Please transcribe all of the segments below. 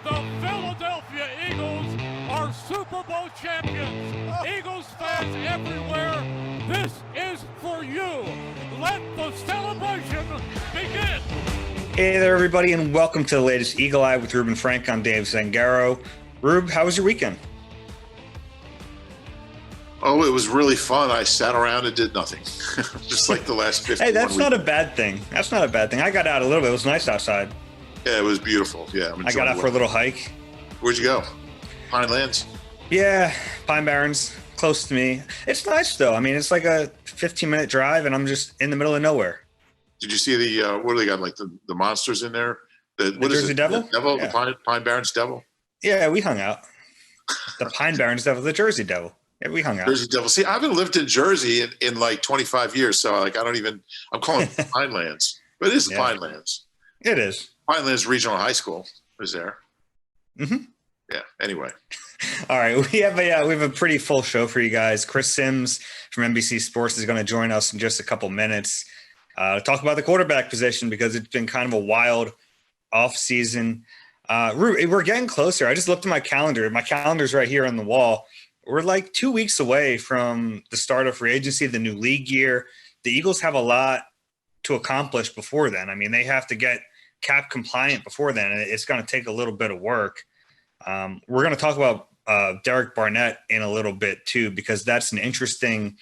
The Philadelphia Eagles are Super Bowl champions. Eagles fans everywhere, this is for you. Let the celebration begin. Hey there, everybody, and welcome to the latest Eagle Eye with Reuben Frank. I'm Dave Zangaro. Rube, how was your weekend? Oh, it was really fun. I sat around and did nothing, just like the last 50. Hey, that's not a bad thing. That's not a bad thing. I got out a little bit. It was nice outside. Yeah, it was beautiful. Yeah, I got out for a little hike. Where'd you go? Pinelands? Yeah, Pine Barrens, close to me. It's nice, though. I mean, it's like a 15-minute drive, and I'm just in the middle of nowhere. Did you see the, what do they got, like the monsters in there? The Jersey Devil? The Devil, yeah. The Pine Barrens Devil? Yeah, we hung out. The Pine Barrens Devil, the Jersey Devil. Yeah, we hung out. Jersey Devil. See, I haven't lived in Jersey in like 25 years, so like I'm calling it Pinelands. But it is Pinelands. It is. Pinelands Regional High School is there. Mm-hmm. Yeah, anyway. All right, we have a pretty full show for you guys. Chris Sims from NBC Sports is going to join us in just a couple minutes to talk about the quarterback position because it's been kind of a wild off season. We're getting closer. I just looked at my calendar. My calendar's right here on the wall. We're like 2 weeks away from the start of free agency, the new league year. The Eagles have a lot to accomplish before then. I mean, they have to get cap compliant before then, and it's going to take a little bit of work. We're going to talk about Derek Barnett in a little bit too, because that's an interesting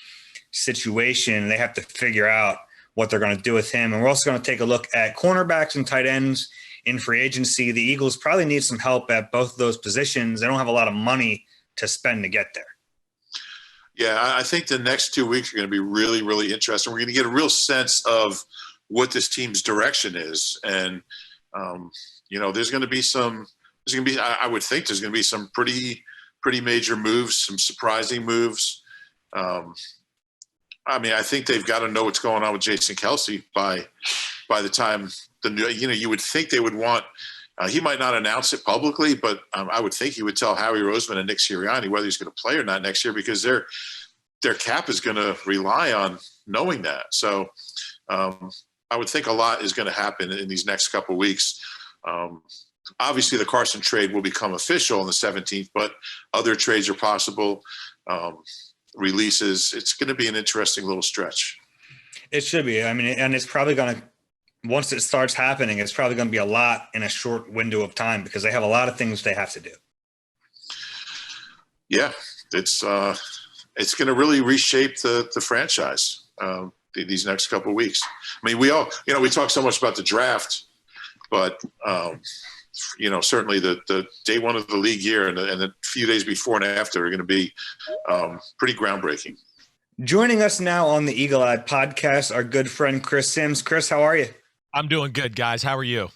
situation. They have to figure out what they're going to do with him. And we're also going to take a look at cornerbacks and tight ends in free agency. The Eagles probably need some help at both of those positions. They don't have a lot of money to spend to get there. Yeah, I think the next 2 weeks are going to be really, really interesting. We're going to get a real sense of what this team's direction is. And, there's going to be I would think there's going to be some pretty major moves, some surprising moves. I think they've got to know what's going on with Jason Kelce by the time you would think they would want. He might not announce it publicly, but I would think he would tell Howie Roseman and Nick Sirianni whether he's going to play or not next year because their cap is going to rely on knowing that. So I would think a lot is going to happen in these next couple of weeks. Obviously, the Carson trade will become official on the 17th, but other trades are possible. Releases. It's going to be an interesting little stretch. It should be. I mean, and it's probably going to. Once it starts happening, it's probably going to be a lot in a short window of time because they have a lot of things they have to do. Yeah, it's going to really reshape the franchise these next couple of weeks. I mean, we talk so much about the draft, but certainly the day one of the league year and the few days before and after are going to be pretty groundbreaking. Joining us now on the Eagle Eye podcast, our good friend Chris Sims. Chris, how are you? I'm doing good, guys. How are you?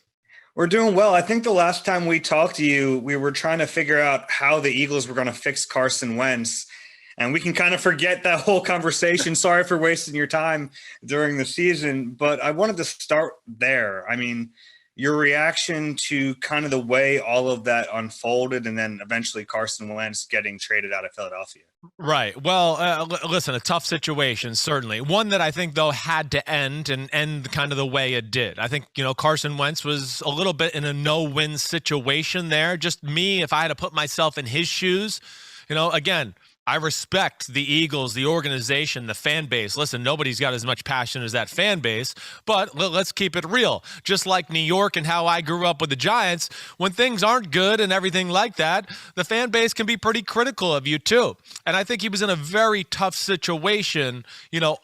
We're doing well. I think the last time we talked to you, we were trying to figure out how the Eagles were going to fix Carson Wentz, and we can kind of forget that whole conversation. Sorry for wasting your time during the season, but I wanted to start there. I mean, your reaction to kind of the way all of that unfolded and then eventually Carson Wentz getting traded out of Philadelphia. Right. Well, listen, a tough situation, certainly. One that I think, though, had to end and end kind of the way it did. I think, Carson Wentz was a little bit in a no-win situation there. Just me, if I had to put myself in his shoes, again, I respect the Eagles, the organization, the fan base. Listen, nobody's got as much passion as that fan base, but let's keep it real. Just like New York and how I grew up with the Giants, when things aren't good and everything like that, the fan base can be pretty critical of you too. And I think he was in a very tough situation,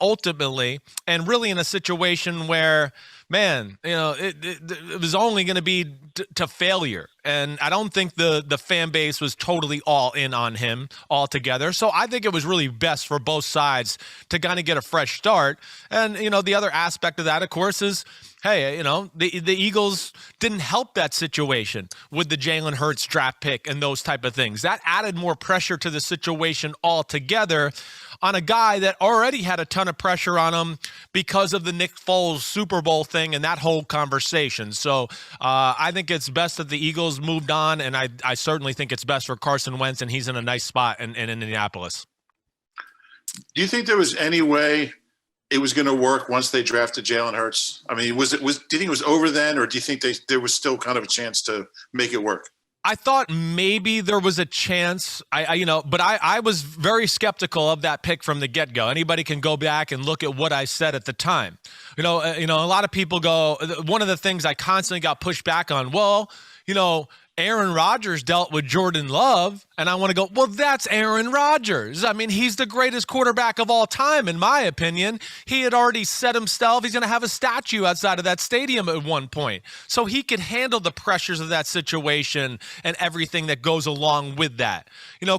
ultimately, and really in a situation where, man, it was only going to be to failure. And I don't think the fan base was totally all in on him altogether. So I think it was really best for both sides to kind of get a fresh start. And, the other aspect of that, of course, is, hey, the Eagles didn't help that situation with the Jalen Hurts draft pick and those type of things. That added more pressure to the situation altogether on a guy that already had a ton of pressure on him because of the Nick Foles Super Bowl thing and that whole conversation. So I think it's best that the Eagles moved on, and I certainly think it's best for Carson Wentz, and he's in a nice spot in Indianapolis. Do you think there was any way it was going to work once they drafted Jalen Hurts? I mean, do you think it was over then, or do you think there was still kind of a chance to make it work? I thought maybe there was a chance, but I was very skeptical of that pick from the get-go. Anybody can go back and look at what I said at the time. A lot of people go, one of the things I constantly got pushed back on, Aaron Rodgers dealt with Jordan Love, and I want to go, well, that's Aaron Rodgers. I mean, he's the greatest quarterback of all time, in my opinion. He had already set himself. He's going to have a statue outside of that stadium at one point. So he could handle the pressures of that situation and everything that goes along with that.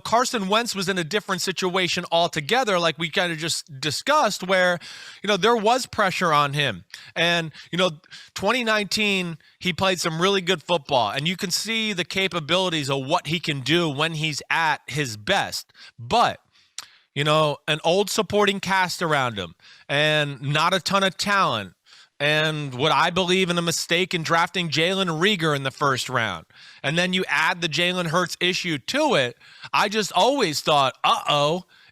Carson Wentz was in a different situation altogether, like we kind of just discussed, where, there was pressure on him. And, 2019, he played some really good football, and you can see the capabilities of what he can do when he's at his best. But, an old supporting cast around him and not a ton of talent, and what I believe in a mistake in drafting Jalen Reagor in the first round. And then you add the Jalen Hurts issue to it. I just always thought,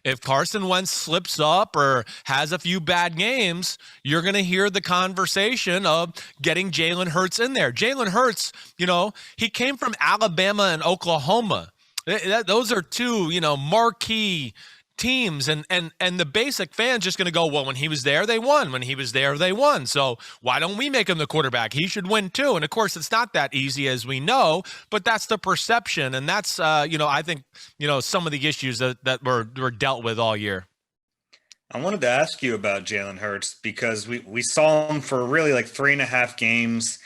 if Carson Wentz slips up or has a few bad games, you're going to hear the conversation of getting Jalen Hurts in there. Jalen Hurts, he came from Alabama and Oklahoma. Those are two, marquee teams, and the basic fan's just going to go, well, when he was there, they won. When he was there, they won. So why don't we make him the quarterback? He should win too. And of course, it's not that easy, as we know, but that's the perception. And that's, I think, some of the issues that were dealt with all year. I wanted to ask you about Jalen Hurts because we saw him for really like 3.5 games.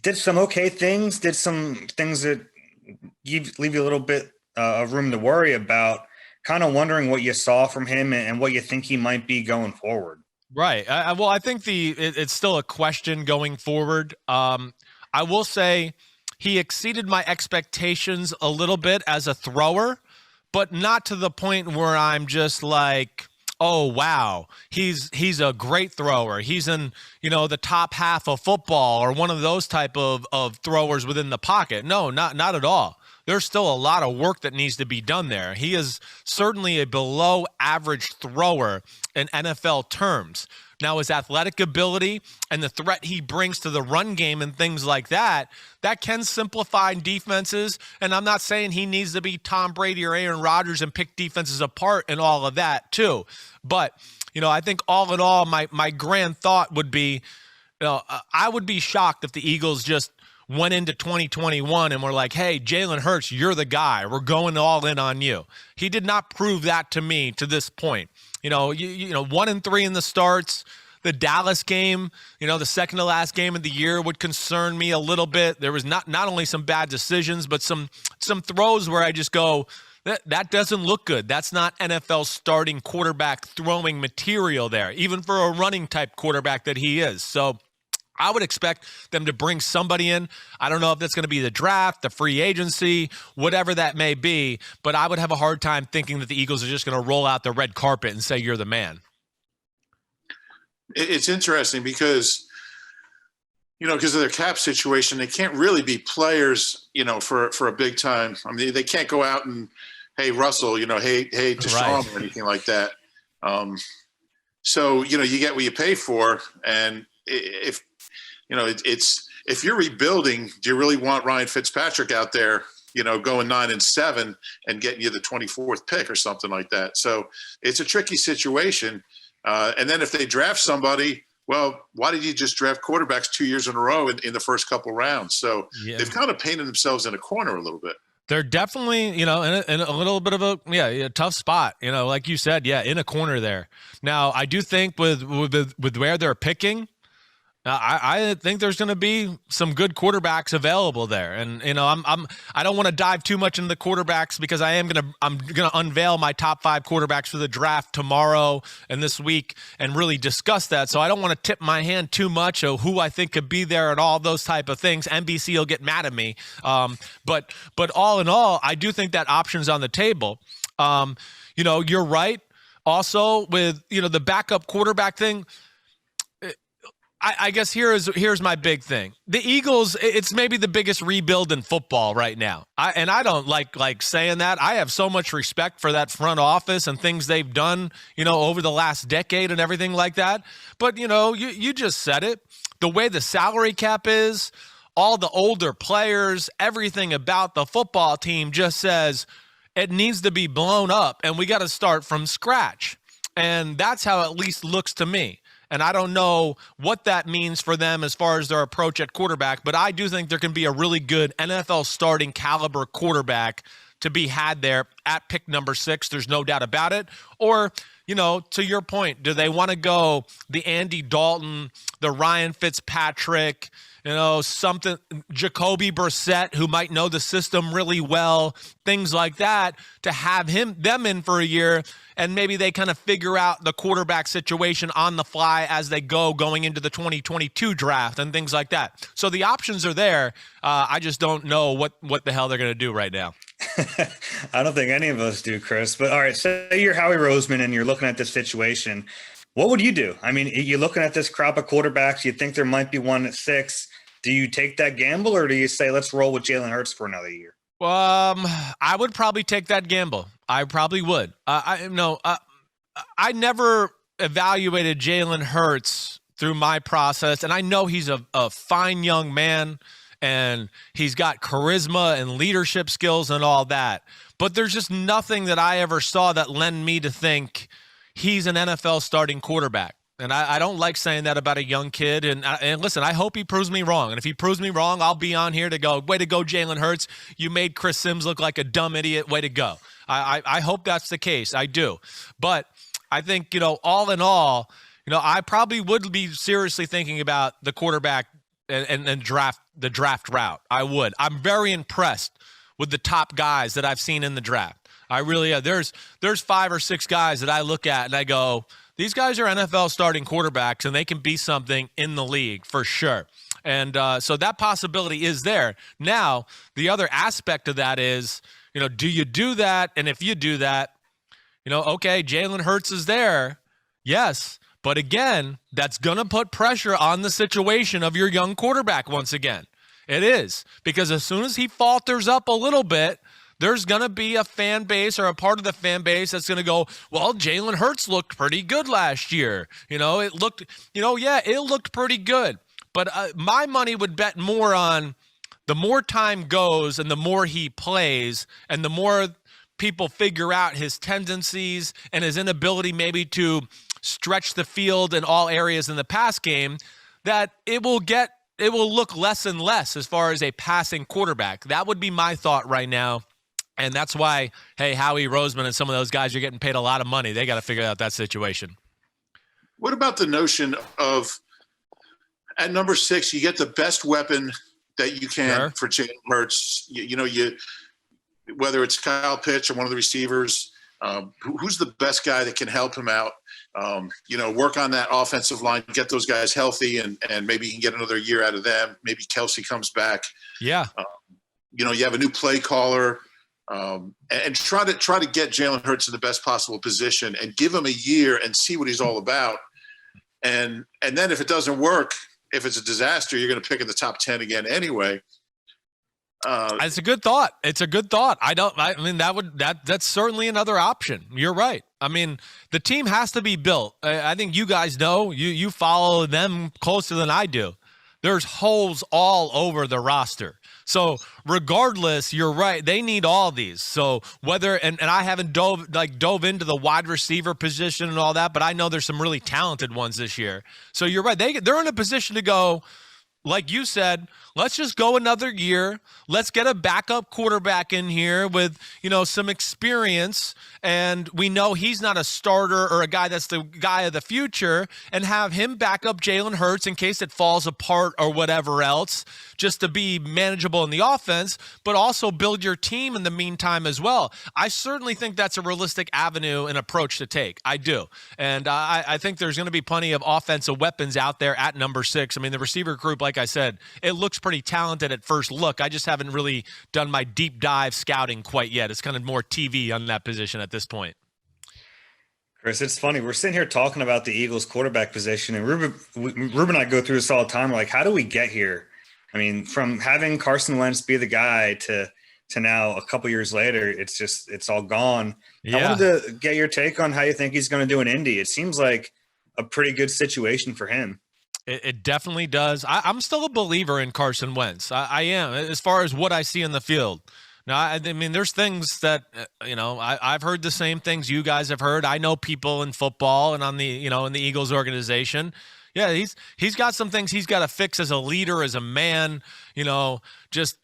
Did some okay things, did some things that leave you a little bit of room to worry about. Kind of wondering what you saw from him and what you think he might be going forward. Right. I think it's still a question going forward. I will say he exceeded my expectations a little bit as a thrower, but not to the point where I'm just like, oh, wow, he's a great thrower. He's in, the top half of football or one of those type of throwers within the pocket. No, not at all. There's still a lot of work that needs to be done there. He is certainly a below average thrower in NFL terms. Now, his athletic ability and the threat he brings to the run game and things like that can simplify defenses. And I'm not saying he needs to be Tom Brady or Aaron Rodgers and pick defenses apart and all of that too. But, I think all in all, my grand thought would be, I would be shocked if the Eagles just went into 2021 and we're like, hey, Jalen Hurts, you're the guy. We're going all in on you. He did not prove that to me to this point. 1-3 in the starts. The Dallas game, the second to last game of the year would concern me a little bit. There was not only some bad decisions, but some throws where I just go, that doesn't look good. That's not NFL starting quarterback throwing material there, even for a running type quarterback that he is. So I would expect them to bring somebody in. I don't know if that's going to be the draft, the free agency, whatever that may be, but I would have a hard time thinking that the Eagles are just going to roll out the red carpet and say, you're the man. It's interesting because, because of their cap situation, they can't really be players, for a big time. I mean, they can't go out and, hey, Russell, hey, Deshaun right, or anything like that. So, you get what you pay for. And if you're rebuilding, do you really want Ryan Fitzpatrick out there, going 9-7 and getting you the 24th pick or something like that? So it's a tricky situation. And then if they draft somebody, well, why did you just draft quarterbacks 2 years in a row in the first couple rounds? So they've kind of painted themselves in a corner a little bit. They're definitely, in a little bit of a tough spot, like you said, in a corner there. Now, I do think with where they're picking, I think there's going to be some good quarterbacks available there, and I don't want to dive too much into the quarterbacks because I'm going to unveil my top 5 quarterbacks for the draft tomorrow and this week and really discuss that. So I don't want to tip my hand too much of who I think could be there and all those type of things. NBC will get mad at me, but all in all, I do think that option's on the table. You're right. Also, with the backup quarterback thing. I guess here's my big thing. The Eagles, it's maybe the biggest rebuild in football right now. I don't like saying that. I have so much respect for that front office and things they've done, over the last decade and everything like that. But, you just said it. The way the salary cap is, all the older players, everything about the football team just says it needs to be blown up and we got to start from scratch. And that's how it at least looks to me. And I don't know what that means for them as far as their approach at quarterback, but I do think there can be a really good NFL starting caliber quarterback to be had there at pick number 6. There's no doubt about it. Or, to your point, do they want to go the Andy Dalton, the Ryan Fitzpatrick, something, Jacoby Brissett, who might know the system really well, things like that, to have them in for a year, and maybe they kind of figure out the quarterback situation on the fly as they going into the 2022 draft and things like that. So the options are there. I just don't know what the hell they're going to do right now. I don't think any of us do, Chris. But all right, say you're Howie Roseman and you're looking at this situation. What would you do? I mean, you're looking at this crop of quarterbacks. You think there might be one at 6. Do you take that gamble, or do you say, let's roll with Jalen Hurts for another year? I would probably take that gamble. I probably would. I never evaluated Jalen Hurts through my process, and I know he's a fine young man, and he's got charisma and leadership skills and all that. But there's just nothing that I ever saw that led me to think he's an NFL starting quarterback. And I don't like saying that about a young kid. And listen, I hope he proves me wrong. And if he proves me wrong, I'll be on here to go, way to go, Jalen Hurts. You made Chris Sims look like a dumb idiot. Way to go. I hope that's the case. I do. But I think, all in all, I probably would be seriously thinking about the quarterback and the draft route. I would. I'm very impressed with the top guys that I've seen in the draft. I really am. There's 5 or 6 guys that I look at and I go, these guys are NFL starting quarterbacks, and they can be something in the league for sure. And so that possibility is there. Now, the other aspect of that is, do you do that? And if you do that, okay, Jalen Hurts is there. Yes. But again, that's going to put pressure on the situation of your young quarterback once again. It is. Because as soon as he falters up a little bit, there's going to be a fan base or a part of the fan base that's going to go, well, Jalen Hurts looked pretty good last year. It looked pretty good. But my money would bet more on the more time goes and the more he plays and the more people figure out his tendencies and his inability maybe to stretch the field in all areas in the pass game, that it will look less and less as far as a passing quarterback. That would be my thought right now. And that's why, hey, Howie Roseman and some of those guys are getting paid a lot of money. They got to figure out that situation. What about the notion of at number 6, you get the best weapon that you can for Jalen Hurts? Whether it's Kyle Pitts or one of the receivers, who's the best guy that can help him out? Work on that offensive line, get those guys healthy, and maybe you can get another year out of them. Maybe Kelsey comes back. Yeah. You have a new play caller. And try to get Jalen Hurts in the best possible position and give him a year and see what he's all about. And then if it doesn't work, if it's a disaster, you're going to pick in the top 10 again anyway. It's a good thought. It's a good thought. That's certainly another option. You're right. I mean, the team has to be built. I think you guys know, you follow them closer than I do. There's holes all over the roster. So regardless, you're right. They need all these. So whether, and I haven't dove into the wide receiver position and all that, but I know there's some really talented ones this year. So you're right. They're in a position to go, like you said, let's just go another year. Let's get a backup quarterback in here with, some experience. And we know he's not a starter or a guy that's the guy of the future, and have him back up Jalen Hurts in case it falls apart or whatever else, just to be manageable in the offense, but also build your team in the meantime as well. I certainly think that's a realistic avenue and approach to take. I do. And I think there's going to be plenty of offensive weapons out there at number 6. I mean, the receiver group, like I said, it looks pretty talented at first look. I just haven't really done my deep dive scouting quite yet. It's kind of more TV on that position at this point. Chris, it's funny. We're sitting here talking about the Eagles quarterback position, and Reuben and I go through this all the time. We're like, how do we get here? I mean, from having Carson Wentz be the guy to now a couple years later, it's all gone. Yeah. I wanted to get your take on how you think he's going to do in Indy. It seems like a pretty good situation for him. It definitely does. I'm still a believer in Carson Wentz. I am, as far as what I see in the field. Now, I mean, there's things that, I've heard the same things you guys have heard. I know people in football and on the, in the Eagles organization. Yeah, he's got some things he's got to fix as a leader, as a man, just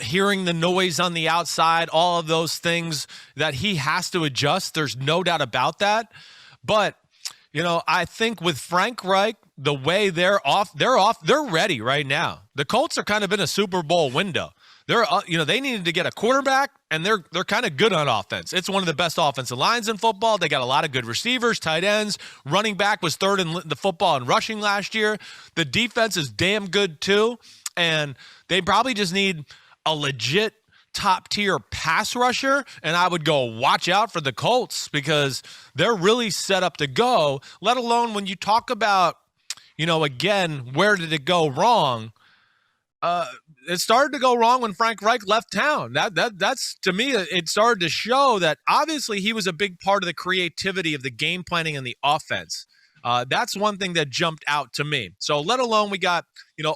hearing the noise on the outside, all of those things that he has to adjust. There's no doubt about that. But, I think with Frank Reich, the way they're ready right now. The Colts are kind of in a Super Bowl window. They needed to get a quarterback, and they're kind of good on offense. It's one of the best offensive lines in football. They got a lot of good receivers, tight ends. Running back was third in the football in rushing last year. The defense is damn good too, and they probably just need a legit top-tier pass rusher, and I would go watch out for the Colts because they're really set up to go, let alone when you talk about, again, where did it go wrong? It started to go wrong when Frank Reich left town. That's to me, it started to show that obviously he was a big part of the creativity of the game planning and the offense. That's one thing that jumped out to me. So let alone we got,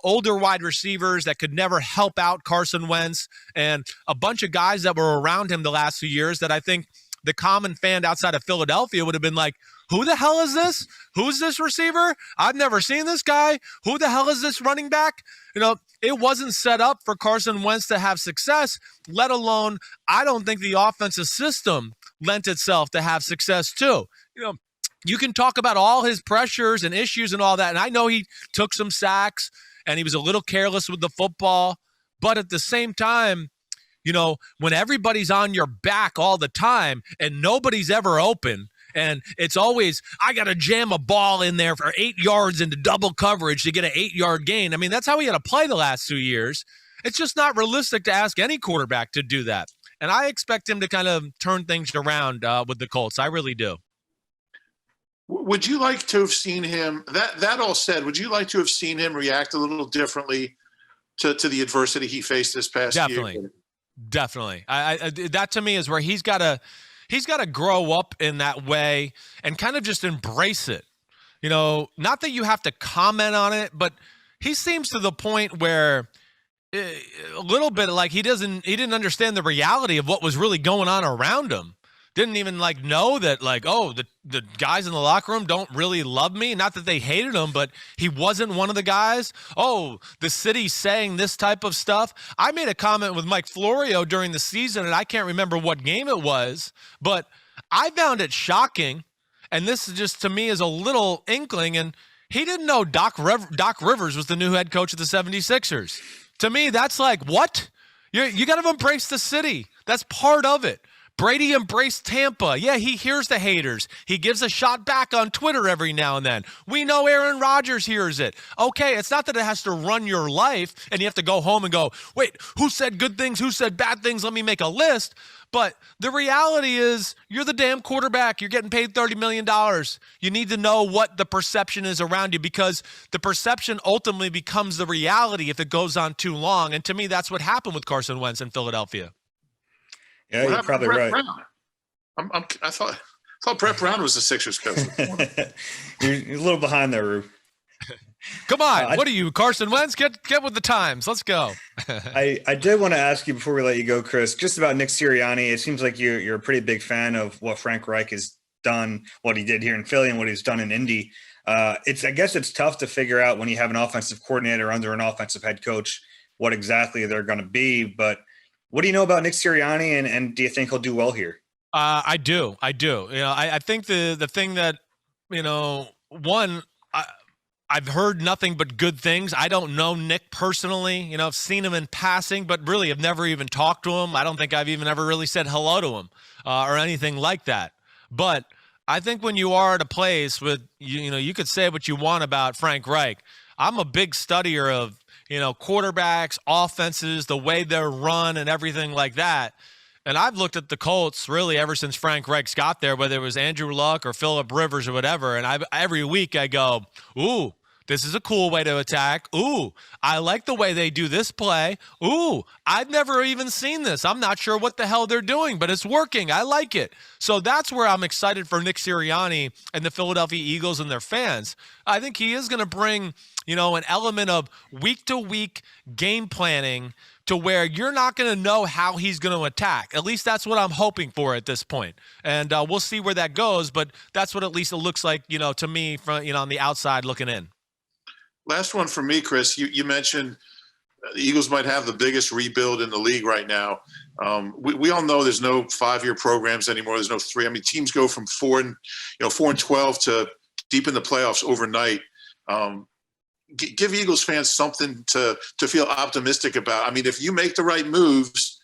older wide receivers that could never help out Carson Wentz and a bunch of guys that were around him the last few years that I think the common fan outside of Philadelphia would have been like, who the hell is this? Who's this receiver? I've never seen this guy. Who the hell is this running back? It wasn't set up for Carson Wentz to have success, let alone I don't think the offensive system lent itself to have success too. You can talk about all his pressures and issues and all that, and I know he took some sacks and he was a little careless with the football, but at the same time, when everybody's on your back all the time and nobody's ever open, and it's always, I got to jam a ball in there for 8 yards into double coverage to get an 8-yard gain. I mean, that's how he had to play the last 2 years. It's just not realistic to ask any quarterback to do that. And I expect him to kind of turn things around with the Colts. I really do. Would you like to have seen him, that all said, would you like to have seen him react a little differently to the adversity he faced this past year? Definitely. I that to me is where he's got to grow up in that way and kind of just embrace it. Not that you have to comment on it, but he seems to the point where a little bit like he didn't understand the reality of what was really going on around him. Didn't even know that the guys in the locker room don't really love me. Not that they hated him, but he wasn't one of the guys. Oh, the city's saying this type of stuff. I made a comment with Mike Florio during the season, and I can't remember what game it was, but I found it shocking. And this is just, to me, is a little inkling. And he didn't know Doc Rivers was the new head coach of the 76ers. To me, that's like, what? You got to embrace the city. That's part of it. Brady embraced Tampa. Yeah, he hears the haters. He gives a shot back on Twitter every now and then. We know Aaron Rodgers hears it. Okay, it's not that it has to run your life and you have to go home and go, wait, who said good things? Who said bad things? Let me make a list. But the reality is you're the damn quarterback. You're getting paid $30 million. You need to know what the perception is around you because the perception ultimately becomes the reality if it goes on too long. And to me, that's what happened with Carson Wentz in Philadelphia. Yeah, you're probably right. I thought Brett Brown was the Sixers coach. You're a little behind there, Rube. Come on, what are you, Carson Wentz? Get with the times. Let's go. I did want to ask you before we let you go, Chris, just about Nick Sirianni. It seems like you're a pretty big fan of what Frank Reich has done, what he did here in Philly, and what he's done in Indy. I guess it's tough to figure out when you have an offensive coordinator under an offensive head coach what exactly they're going to be, but what do you know about Nick Sirianni, and do you think he'll do well here? I do. I think the thing that, one, I've heard nothing but good things. I don't know Nick personally. I've seen him in passing, but really I've never even talked to him. I don't think I've even ever really said hello to him or anything like that. But I think when you are at a place with, you could say what you want about Frank Reich. I'm a big studier of, quarterbacks, offenses, the way they're run and everything like that. And I've looked at the Colts really ever since Frank Reich's got there, whether it was Andrew Luck or Phillip Rivers or whatever. And every week I go, ooh, this is a cool way to attack. Ooh, I like the way they do this play. Ooh, I've never even seen this. I'm not sure what the hell they're doing, but it's working. I like it. So that's where I'm excited for Nick Sirianni and the Philadelphia Eagles and their fans. I think he is going to bring, an element of week-to-week game planning to where you're not going to know how he's going to attack. At least that's what I'm hoping for at this point. And we'll see where that goes, but that's what at least it looks like, to me from, on the outside looking in. Last one for me, Chris. You mentioned the Eagles might have the biggest rebuild in the league right now. We all know there's no 5-year programs anymore. There's no 3. I mean, teams go from 4-12 to deep in the playoffs overnight. Give Eagles fans something to feel optimistic about. I mean, if you make the right moves,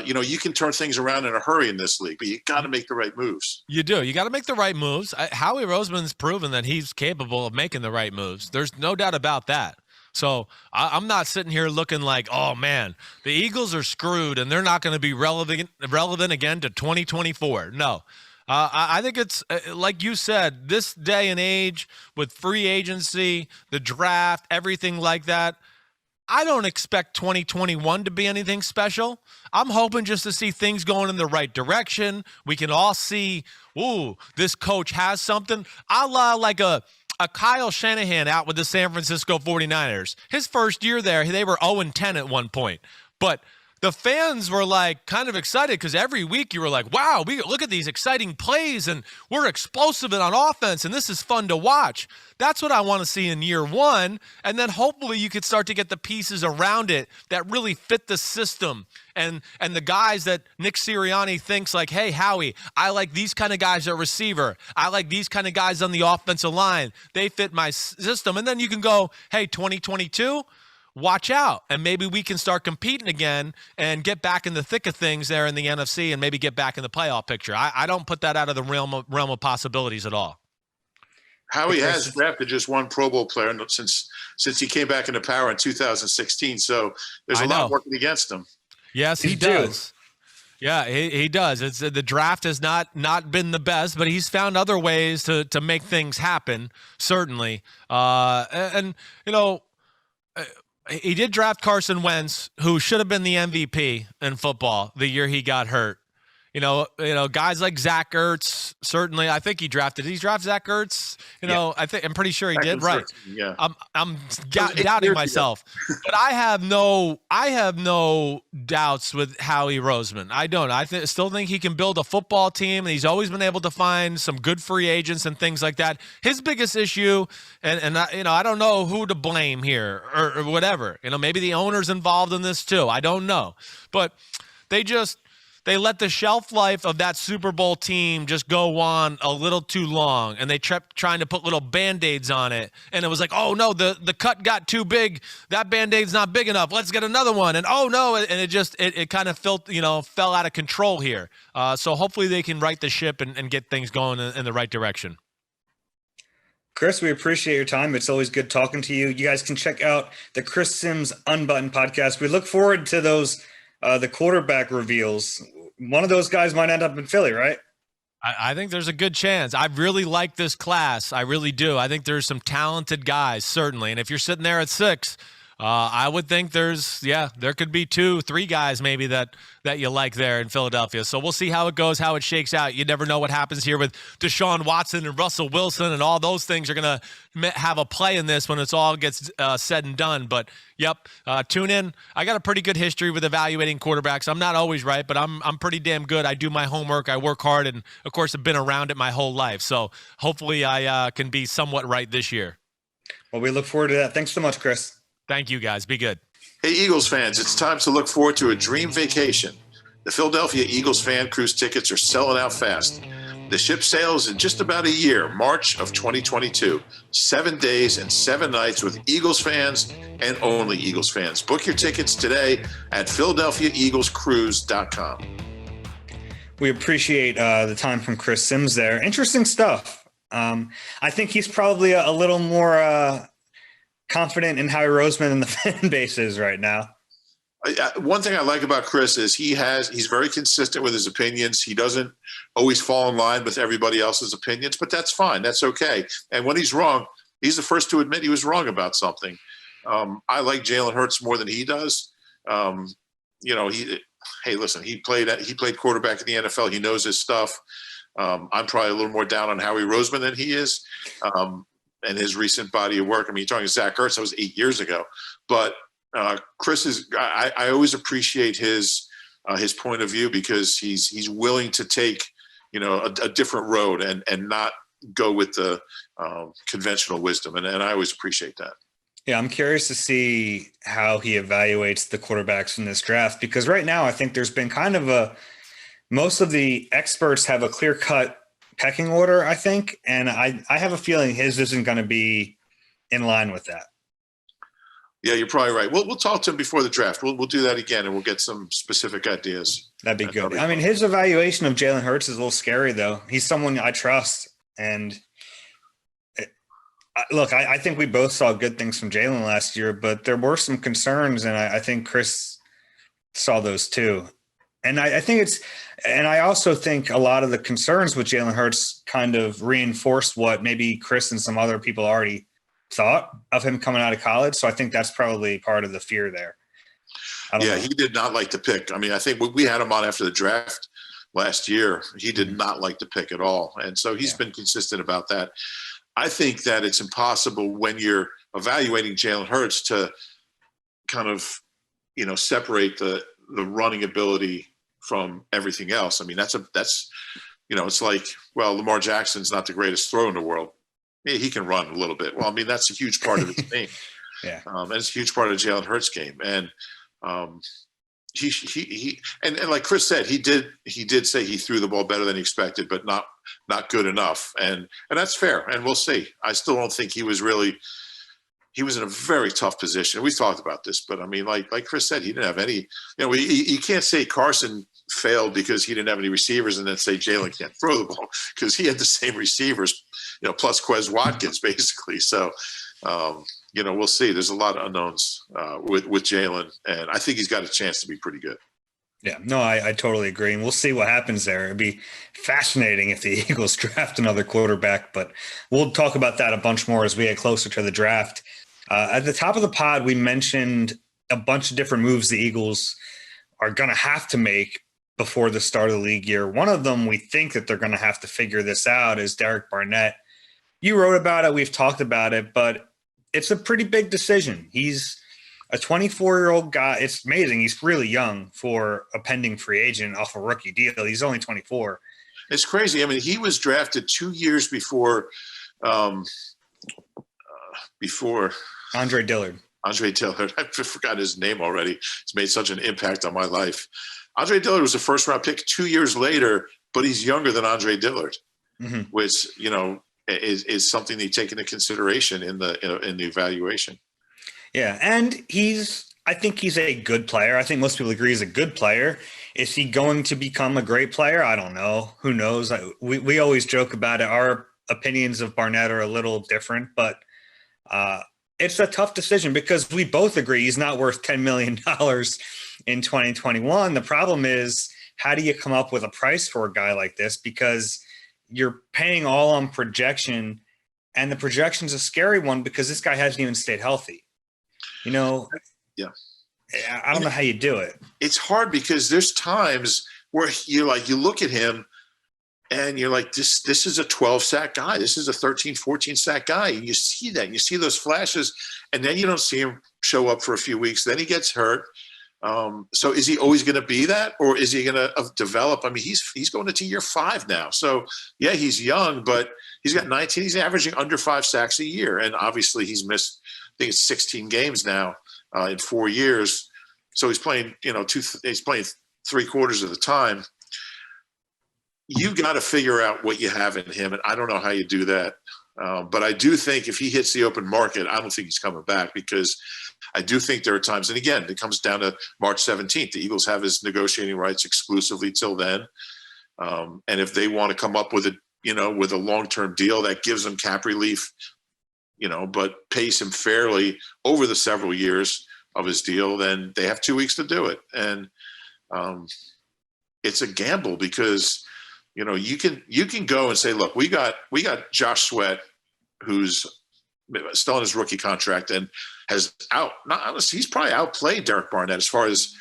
you can turn things around in a hurry in this league, but you got to make the right moves. You do. You got to make the right moves. Howie Roseman's proven that he's capable of making the right moves. There's no doubt about that. So I'm not sitting here looking like, oh, man, the Eagles are screwed and they're not going to be relevant again to 2024. No. I think it's like you said, this day and age with free agency, the draft, everything like that. I don't expect 2021 to be anything special. I'm hoping just to see things going in the right direction. We can all see, ooh, this coach has something. A la like a Kyle Shanahan out with the San Francisco 49ers. His first year there, they were 0-10 at one point. But the fans were like kind of excited because every week you were like, wow, we look at these exciting plays and we're explosive and on offense and this is fun to watch. That's what I want to see in year one. And then hopefully you could start to get the pieces around it that really fit the system and the guys that Nick Sirianni thinks like, hey, Howie, I like these kind of guys at receiver. I like these kind of guys on the offensive line. They fit my system. And then you can go, hey, 2022, watch out, and maybe we can start competing again and get back in the thick of things there in the NFC and maybe get back in the playoff picture. I don't put that out of the realm of possibilities at all. Howie has drafted just one Pro Bowl player since he came back into power in 2016, so there's a lot working against him. Yes, he does. Yeah, he does. The draft has not been the best, but he's found other ways to make things happen, certainly. He did draft Carson Wentz, who should have been the MVP in football the year he got hurt. Guys like Zach Ertz, certainly. I think he drafted. Did he draft Zach Ertz? I'm pretty sure he did. Right. Yeah. I'm doubting myself, but I have no doubts with Howie Roseman. I don't. I still think he can build a football team, and he's always been able to find some good free agents and things like that. His biggest issue, and I don't know who to blame here or whatever. Maybe the owner's involved in this too. I don't know, but they let the shelf life of that Super Bowl team just go on a little too long, and they kept trying to put little Band-Aids on it. And it was like, oh, no, the cut got too big. That Band-Aid's not big enough. Let's get another one. And, oh, no, and it kind of fell out of control here. So hopefully they can right the ship and get things going in the right direction. Chris, we appreciate your time. It's always good talking to you. You guys can check out the Chris Sims Unbuttoned podcast. We look forward to those the quarterback reveals. One of those guys might end up in Philly, right? I think there's a good chance. I really like this class. I really do. I think there's some talented guys, certainly. And if you're sitting there at 6, I would think there could be 2-3 guys maybe that you like there in Philadelphia. So we'll see how it goes, how it shakes out. You never know what happens here with Deshaun Watson and Russell Wilson, and all those things are going to have a play in this when it's all gets said and done. But tune in. I got a pretty good history with evaluating quarterbacks. I'm not always right, but I'm pretty damn good. I do my homework. I work hard, and of course, I've been around it my whole life. So hopefully, I can be somewhat right this year. Well, we look forward to that. Thanks so much, Chris. Thank you, guys. Be good. Hey, Eagles fans, it's time to look forward to a dream vacation. The Philadelphia Eagles fan cruise tickets are selling out fast. The ship sails in just about a year, March of 2022. 7 days and 7 nights with Eagles fans and only Eagles fans. Book your tickets today at PhiladelphiaEaglesCruise.com. We appreciate the time from Chris Sims there. Interesting stuff. I think he's probably a little more confident in Howie Roseman and the fan bases right now. One thing I like about Chris is he's very consistent with his opinions. He doesn't always fall in line with everybody else's opinions, but that's fine. That's okay. And when he's wrong, He's the first to admit he was wrong about something. I like Jalen Hurts more than he does. Hey, listen, he played quarterback in the NFL. He knows his stuff. I'm probably a little more down on Howie Roseman than he is, and his recent body of work. I mean, you're talking Zach Ertz, that was 8 years ago. But Chris is. I always appreciate his point of view, because he's willing to take a different road and not go with the conventional wisdom, and I always appreciate that. Yeah, I'm curious to see how he evaluates the quarterbacks in this draft, because right now I think there's been kind of most of the experts have a clear-cut pecking order, I think, and I have a feeling his isn't going to be in line with that. Yeah, you're probably right. We'll talk to him before the draft. We'll do that again, and we'll get some specific ideas. That'd be good. I mean, his evaluation of Jalen Hurts is a little scary, though. He's someone I trust, and look, I think we both saw good things from Jalen last year, but there were some concerns, and I think Chris saw those too. And I also think a lot of the concerns with Jalen Hurts kind of reinforced what maybe Chris and some other people already thought of him coming out of college. So I think that's probably part of the fear there. Yeah, he did not like to pick. I mean, I think we had him on after the draft last year. He did not like to pick at all. And so he's been consistent about that. I think that it's impossible when you're evaluating Jalen Hurts to kind of, separate the running ability from everything else. I mean, that's it's like, well, Lamar Jackson's not the greatest thrower in the world. Yeah, he can run a little bit. Well, I mean, that's a huge part of his game. Yeah. And it's a huge part of Jalen Hurts' game. And he like Chris said, he did say he threw the ball better than he expected, but not good enough. And that's fair. And we'll see. I still don't think he was in a very tough position. We've talked about this, but I mean, like Chris said, he didn't have any, you can't say Carson failed because he didn't have any receivers and then say Jalen can't throw the ball, because he had the same receivers, plus Quez Watkins basically. So, we'll see. There's a lot of unknowns with Jalen, and I think he's got a chance to be pretty good. Yeah, no, I totally agree. And we'll see what happens there. It'd be fascinating if the Eagles draft another quarterback, but we'll talk about that a bunch more as we get closer to the draft. At the top of the pod, we mentioned a bunch of different moves the Eagles are going to have to make before the start of the league year. One of them, we think that they're going to have to figure this out, is Derek Barnett. You wrote about it. We've talked about it, but it's a pretty big decision. He's a 24-year-old guy. It's amazing. He's really young for a pending free agent off a rookie deal. He's only 24. It's crazy. I mean, he was drafted 2 years before Andre Dillard. I forgot his name already. It's made such an impact on my life. Andre Dillard was a first-round pick 2 years later, but he's younger than Andre Dillard, which, is something they take into consideration in the evaluation. Yeah, and I think he's a good player. I think most people agree he's a good player. Is he going to become a great player? I don't know. Who knows? We always joke about it. Our opinions of Barnett are a little different, but it's a tough decision because we both agree he's not worth $10 million in 2021. The problem is, how do you come up with a price for a guy like this? Because you're paying all on projection, and the projection's a scary one because this guy hasn't even stayed healthy. Yeah. I don't know how you do it. It's hard because there's times where you look at him and you're like, this is a 12-sack guy. This is a 13, 14-sack guy. And you see that. You see those flashes, and then you don't see him show up for a few weeks. Then he gets hurt. So is he always going to be that, or is he going to develop? I mean, he's going into year 5 now. So, yeah, he's young, but he's got 19. He's averaging under 5 sacks a year. And obviously he's missed, I think it's 16 games now in 4 years. So he's playing, he's playing 3/4 of the time. You've got to figure out what you have in him, and I don't know how you do that. But I do think if he hits the open market, I don't think he's coming back, because I do think there are times, and again, it comes down to March 17th. The Eagles have his negotiating rights exclusively till then. And if they want to come up with a long-term deal that gives them cap relief, but pays him fairly over the several years of his deal, then they have 2 weeks to do it. And it's a gamble because, you can go and say, look, we got Josh Sweat, who's still on his rookie contract, and has he's probably outplayed Derek Barnett as far as,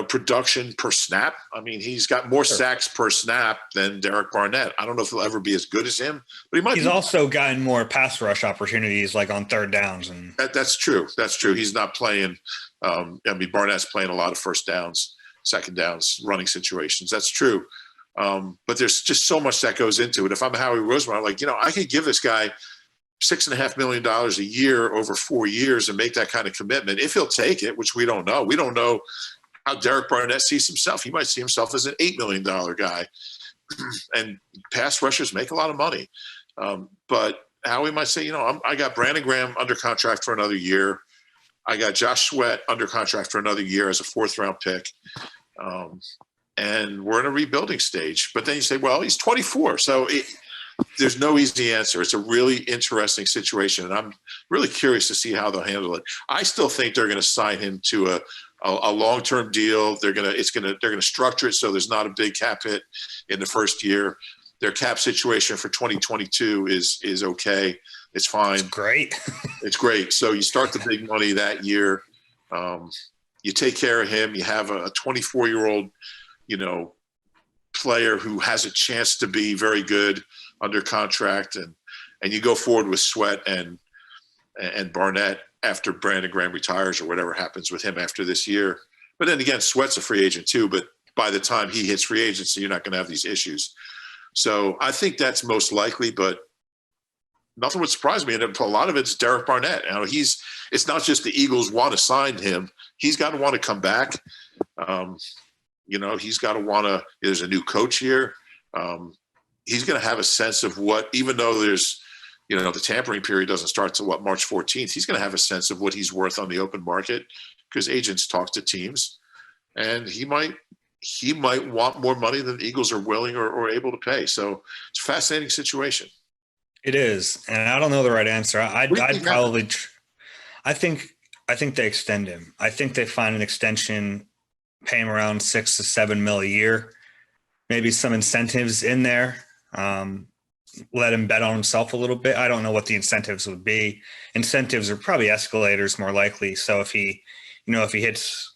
production per snap. I mean, he's got more sacks per snap than Derek Barnett. I don't know if he'll ever be as good as him, but he's also gotten more pass rush opportunities, like on third downs. And that's true. That's true. He's not playing. Barnett's playing a lot of first downs, second downs, running situations. That's true. But there's just so much that goes into it. If I'm Howie Roseman, I'm like, I could give this guy $6.5 million a year over 4 years and make that kind of commitment. If he'll take it, which we don't know. We don't know how Derek Barnett sees himself. He might see himself as an $8 million guy. And pass rushers make a lot of money. But Howie might say, I got Brandon Graham under contract for another year. I got Josh Sweat under contract for another year as a 4th-round pick. And we're in a rebuilding stage. But then you say, well, he's 24. So there's no easy answer. It's a really interesting situation. And I'm really curious to see how they'll handle it. I still think they're going to sign him to a long-term deal. They're going to structure it so there's not a big cap hit in the first year. Their cap situation for 2022 is okay. It's fine. It's great. It's great. So you start the big money that year. You take care of him. You have a 24-year-old, player who has a chance to be very good under contract, and you go forward with Sweat and Barnett after Brandon Graham retires or whatever happens with him after this year. But then again, Sweat's a free agent too, but by the time he hits free agency, you're not going to have these issues. So I think that's most likely, but nothing would surprise me. And a lot of it's Derek Barnett. It's not just the Eagles want to sign him. He's got to want to come back. He's got to want to, there's a new coach here. He's going to have a sense of what, even though there's, the tampering period doesn't start till March 14th, he's going to have a sense of what he's worth on the open market, because agents talk to teams, and he might want more money than the Eagles are willing or able to pay. So it's a fascinating situation. It is. And I don't know the right answer. I think they extend him. I think they find an extension, pay him around $6 to $7 million a year, maybe some incentives in there. Let him bet on himself a little bit. I don't know what the incentives would be. Incentives are probably escalators more likely. So if he hits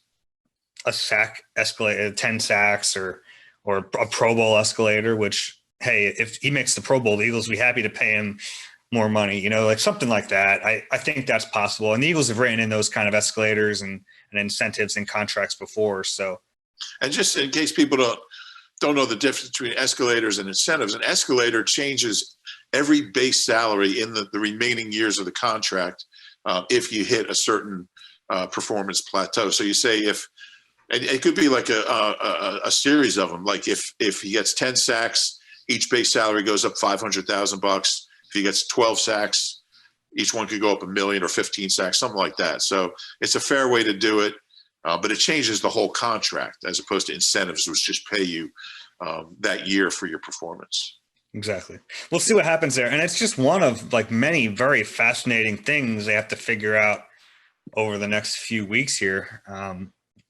a sack escalator, 10 sacks or a Pro Bowl escalator, which, hey, if he makes the Pro Bowl, the Eagles will be happy to pay him more money, like something like that. I think that's possible. And the Eagles have written in those kind of escalators and incentives in contracts before. So, and just in case people don't know the difference between escalators and incentives, an escalator changes every base salary in the remaining years of the contract if you hit a certain performance plateau. So you say and it could be like a series of them. Like if he gets 10 sacks, each base salary goes up $500,000. If he gets 12 sacks, each one could go up $1 million, or 15 sacks, something like that. So it's a fair way to do it. But it changes the whole contract as opposed to incentives, which just pay you that year for your performance. Exactly. We'll see what happens there. And it's just one of many very fascinating things they have to figure out over the next few weeks here.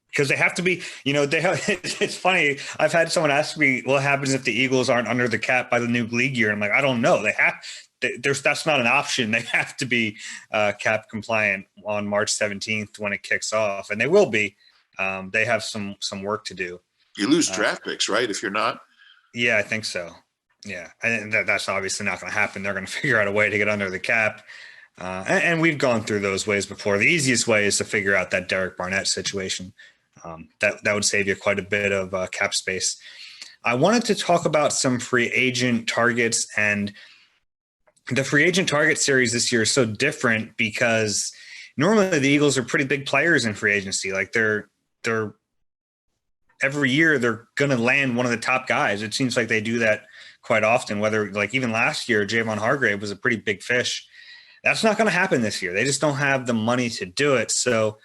Because they have to be, it's funny. I've had someone ask me, what happens if the Eagles aren't under the cap by the new league year? I'm like, I don't know. That's not an option. They have to be cap compliant on March 17th when it kicks off, and they will be. They have some work to do. You lose draft picks, right? If you're not. Yeah, I think so. Yeah, and that's obviously not going to happen. They're going to figure out a way to get under the cap, and we've gone through those ways before. The easiest way is to figure out that Derek Barnett situation. That would save you quite a bit of cap space. I wanted to talk about some free agent targets, and the free agent target series this year is so different because normally the Eagles are pretty big players in free agency. Like they're every year they're going to land one of the top guys. It seems like they do that quite often, whether even last year, Javon Hargrave was a pretty big fish. That's not going to happen this year. They just don't have the money to do it. So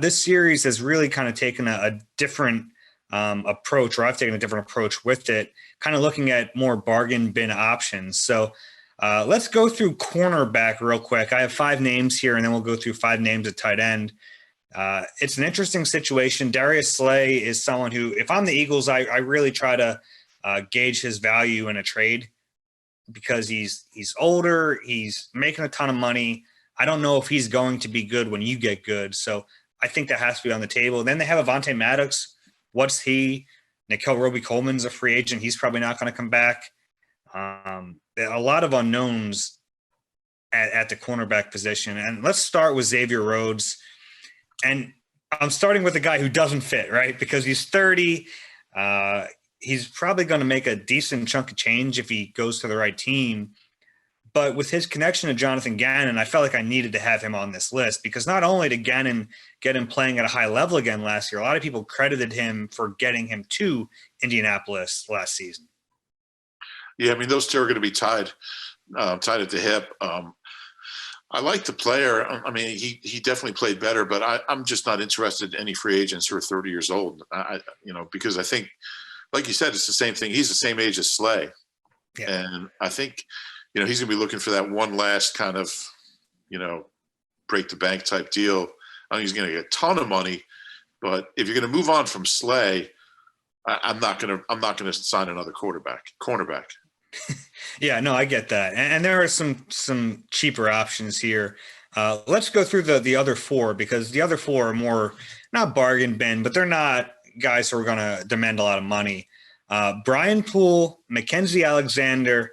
this series has really kind of taken a different approach, or I've taken a different approach with it, kind of looking at more bargain bin options. So let's go through cornerback real quick. I have 5 names here, and then we'll go through 5 names at tight end. It's an interesting situation. Darius Slay is someone who, if I'm the Eagles, I really try to gauge his value in a trade because he's older, he's making a ton of money. I don't know if he's going to be good when you get good. So I think that has to be on the table. And then they have Avonte Maddox. What's he? Nickel Roby-Coleman's a free agent. He's probably not going to come back. A lot of unknowns at the cornerback position. And let's start with Xavier Rhodes. And I'm starting with a guy who doesn't fit, right? Because he's 30. He's probably going to make a decent chunk of change if he goes to the right team. But with his connection to Jonathan Gannon, I felt like I needed to have him on this list because not only did Gannon get him playing at a high level again last year, a lot of people credited him for getting him to Indianapolis last season. Yeah, I mean, those two are going to be tied at the hip. I like the player. I mean, he definitely played better, but I'm just not interested in any free agents who are 30 years old. Because I think, like you said, it's the same thing. He's the same age as Slay, and I think he's going to be looking for that one last kind of break the bank type deal. I think he's going to get a ton of money, but if you're going to move on from Slay, I'm not going to sign another cornerback. Yeah, no, I get that. And there are some cheaper options here. Let's go through the other four because the other four are more not bargain bin, but they're not guys who are going to demand a lot of money. Brian Poole, Mackenzie Alexander,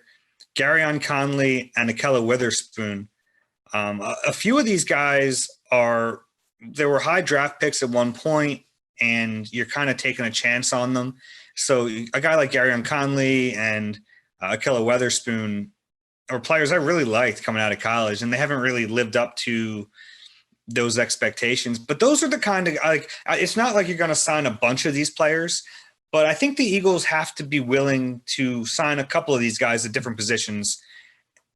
Garyon Conley, and Akella Witherspoon. A few of these guys there were high draft picks at one point, and you're kind of taking a chance on them. So a guy like Garyon Conley and Akella Witherspoon are players I really liked coming out of college, and they haven't really lived up to those expectations. But those are the kind of it's not like you're going to sign a bunch of these players, but I think the Eagles have to be willing to sign a couple of these guys at different positions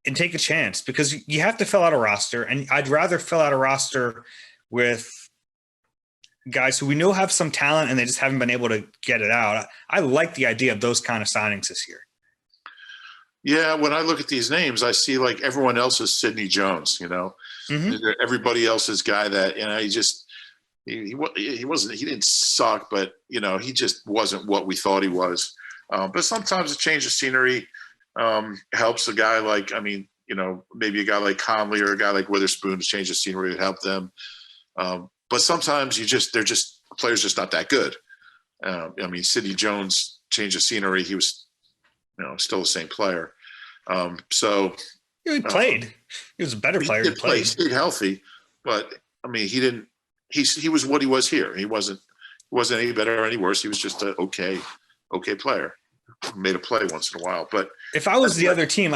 and take a chance because you have to fill out a roster, and I'd rather fill out a roster with guys who we know have some talent and they just haven't been able to get it out. I like the idea of those kind of signings this year. Yeah, when I look at these names, I see like everyone else is Sidney Jones. Everybody else is guy that he didn't suck, but he just wasn't what we thought he was. But sometimes a change of scenery helps a guy like maybe a guy like Conley or a guy like Witherspoon. To change the scenery would help them. But sometimes players just not that good. Sidney Jones changed the scenery. He was still the same player. He played. He was a better player. He played. He stayed healthy, but he didn't. He was what he was here. He wasn't any better or any worse. He was just an okay player. Made a play once in a while. But if I was the other team,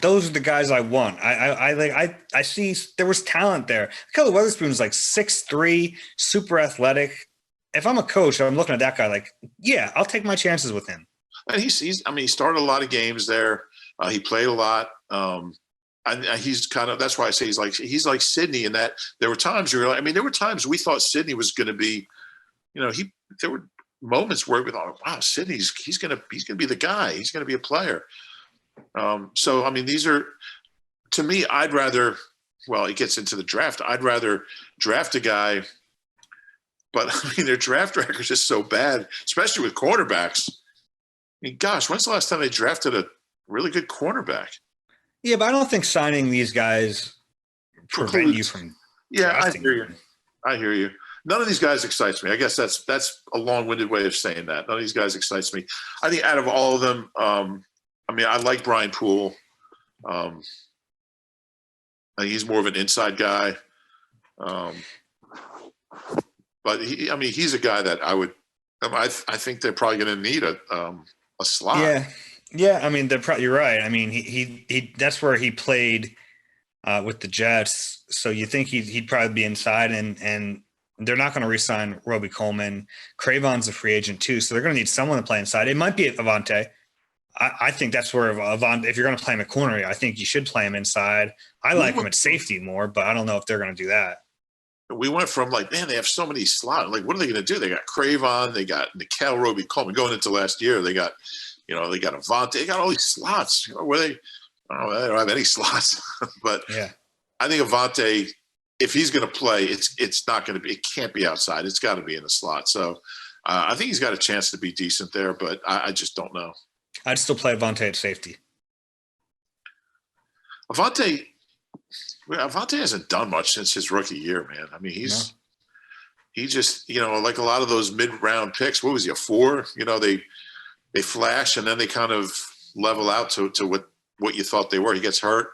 those are the guys I want. I see there was talent there. Akella Witherspoon's like 6'3", super athletic. If I'm a coach, I'm looking at that guy like, yeah, I'll take my chances with him. And he started a lot of games there. He played a lot. And he's kind of, that's why I say he's like Sidney in that there were times there were times we thought Sidney was going to be, there were moments where we thought, wow, Sidney's, he's going to be the guy. He's going to be a player. These are, to me, I'd rather, it gets into the draft. I'd rather draft a guy, but their draft record is just so bad, especially with cornerbacks. Gosh, when's the last time they drafted a really good cornerback? Yeah, but I don't think signing these guys prevent you from. Yeah, I hear you. None of these guys excites me. I guess that's a long-winded way of saying that. None of these guys excites me. I think out of all of them, I like Brian Poole. I think he's more of an inside guy. But he's a guy that I would. I think they're probably going to need a slot. Yeah. You're right. He that's where he played with the Jets. So you think he'd probably be inside, and they're not going to re-sign Roby-Coleman. Cravon's a free agent too, so they're going to need someone to play inside. It might be Avonte. I think that's where Avonte. If you're going to play him at corner, I think you should play him inside. I like him at safety more, but I don't know if they're going to do that. We went from they have so many slots. Like, what are they going to do? They got Cravon, they got Nickel Roby-Coleman. Going into last year, they got Avonte. They got all these slots. They don't have any slots. But yeah, I think Avonte, if he's going to play, it's not going to be. It can't be outside. It's got to be in the slot. So I think he's got a chance to be decent there. But I just don't know. I'd still play Avonte at safety. Avonte, Well, Avante hasn't done much since his rookie year, man. I mean, he just, like a lot of those mid-round picks. What was he, a 4? They flash and then they kind of level out to what you thought they were. He gets hurt.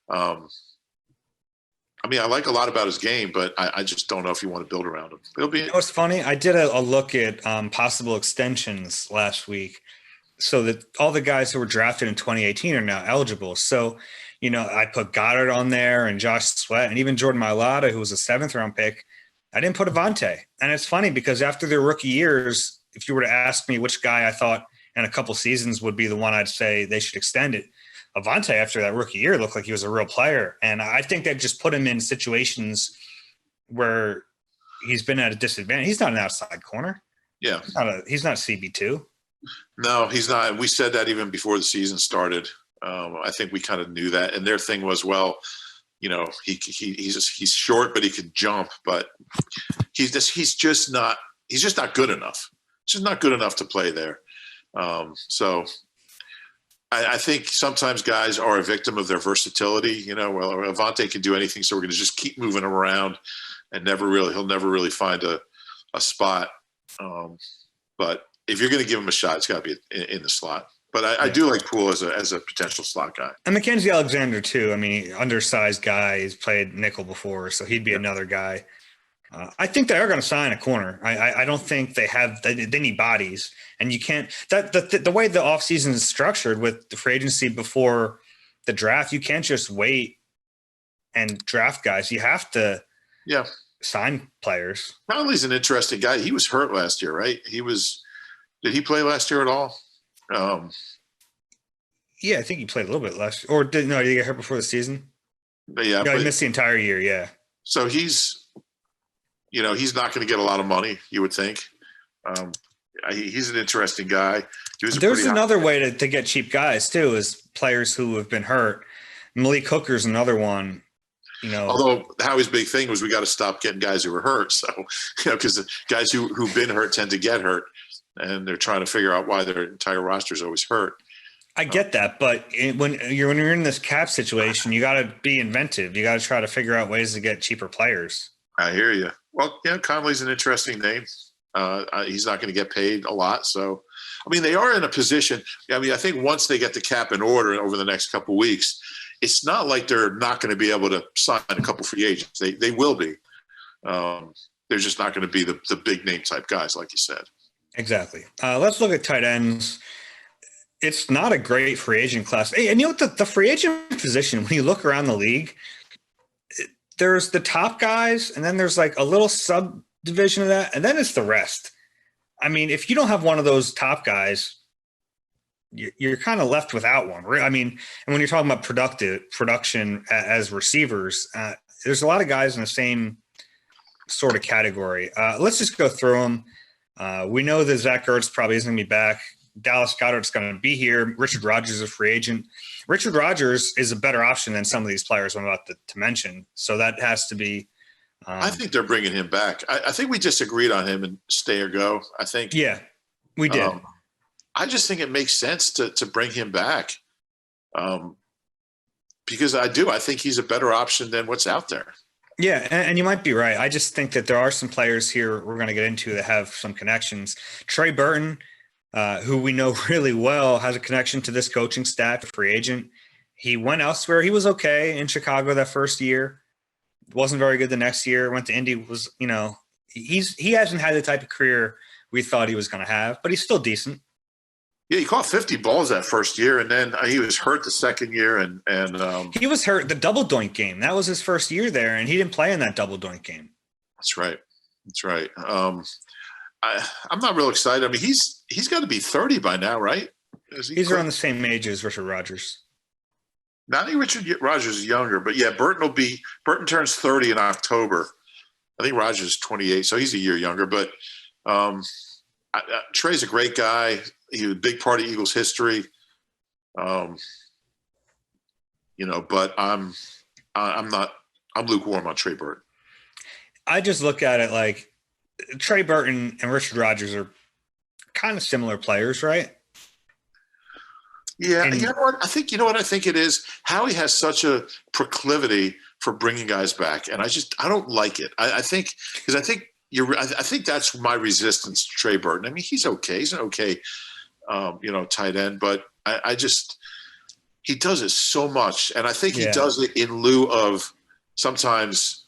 I mean, I like a lot about his game, but I just don't know if you want to build around him. It'll be. What's funny? I did a look at possible extensions last week, so that all the guys who were drafted in 2018 are now eligible. So, I put Goddard on there and Josh Sweat and even Jordan Mailata, who was a 7th-round pick. I didn't put Avante. And it's funny because after their rookie years, if you were to ask me which guy I thought in a couple seasons would be the one I'd say they should extend it, Avante, after that rookie year, looked like he was a real player. And I think they've just put him in situations where he's been at a disadvantage. He's not an outside corner. Yeah. He's not CB2. No, he's not. We said that even before the season started. I think we kind of knew that. And their thing was, well, he's short, but he could jump. But he's just not good enough. He's just not good enough to play there. So I think sometimes guys are a victim of their versatility. Well, Avante can do anything, so we're going to just keep moving him around, and he'll never really find a spot. But if you're going to give him a shot, it's got to be in the slot. But I do like Poole as a potential slot guy. And Mackenzie Alexander too. I mean, undersized guy. He's played nickel before, so he'd be another guy. I think they are going to sign a corner. I don't think they need bodies, and you can't. The way the offseason is structured with the free agency before the draft, you can't just wait and draft guys. You have to sign players. Conley's an interesting guy. He was hurt last year, right? Did he play last year at all? Yeah, I think he played a little bit less. Or did he get hurt before the season? But he missed the entire year. Yeah. So he's not going to get a lot of money, you would think. He's an interesting guy. There's another way to get cheap guys too, is players who have been hurt. Malik Hooker's another one. Although Howie's big thing was we got to stop getting guys who were hurt. So, because the guys who've been hurt tend to get hurt, and they're trying to figure out why their entire roster is always hurt. I get that, but when you're in this cap situation, you got to be inventive. You got to try to figure out ways to get cheaper players. I hear you. Well, Conley's an interesting name. He's not going to get paid a lot. So, I mean, they are in a position. I mean, I think once they get the cap in order over the next couple of weeks, it's not like they're not going to be able to sign a couple free agents. They will be. They're just not going to be the big name type guys, like you said. Exactly. Let's look at tight ends. It's not a great free agent class. Hey, and the free agent position, when you look around the league, there's the top guys, and then there's like a little subdivision of that, and then it's the rest. I mean, if you don't have one of those top guys, you're kind of left without one. I mean, and when you're talking about production as receivers, there's a lot of guys in the same sort of category. Let's just go through them. We know that Zach Ertz probably isn't going to be back. Dallas Goedert's going to be here. Richard Rodgers is a free agent. Richard Rodgers is a better option than some of these players I'm about to mention. So that has to be. I think they're bringing him back. I think we disagreed on him and stay or go. I think. Yeah, we did. I just think it makes sense to bring him back, because I think he's a better option than what's out there. Yeah, and you might be right. I just think that there are some players here we're going to get into that have some connections. Trey Burton, who we know really well, has a connection to this coaching staff, a free agent. He went elsewhere. He was okay in Chicago that first year. Wasn't very good the next year. Went to Indy. He hasn't had the type of career we thought he was going to have, but he's still decent. Yeah, he caught 50 balls that first year, and then he was hurt the second year, and he was hurt the double doink game. That was his first year there, and he didn't play in that double doink game. That's right. I'm not real excited. I mean, he's got to be 30 by now, right? He's around the same age as Richard Rodgers. Not think Richard Rodgers is younger, but yeah, Burton turns 30 in October. I think Rodgers is 28, so he's a year younger. But Trey's a great guy. He was a big part of Eagles history. But I'm lukewarm on Trey Burton. I just look at it like Trey Burton and Richard Rodgers are kind of similar players, right? Yeah, And you know what? You know what I think it is? Howie has such a proclivity for bringing guys back, and I don't like it. I think because I think that's my resistance to Trey Burton. I mean, he's okay. He's an okay, tight end, but I just he does it so much, and I think he does it in lieu of sometimes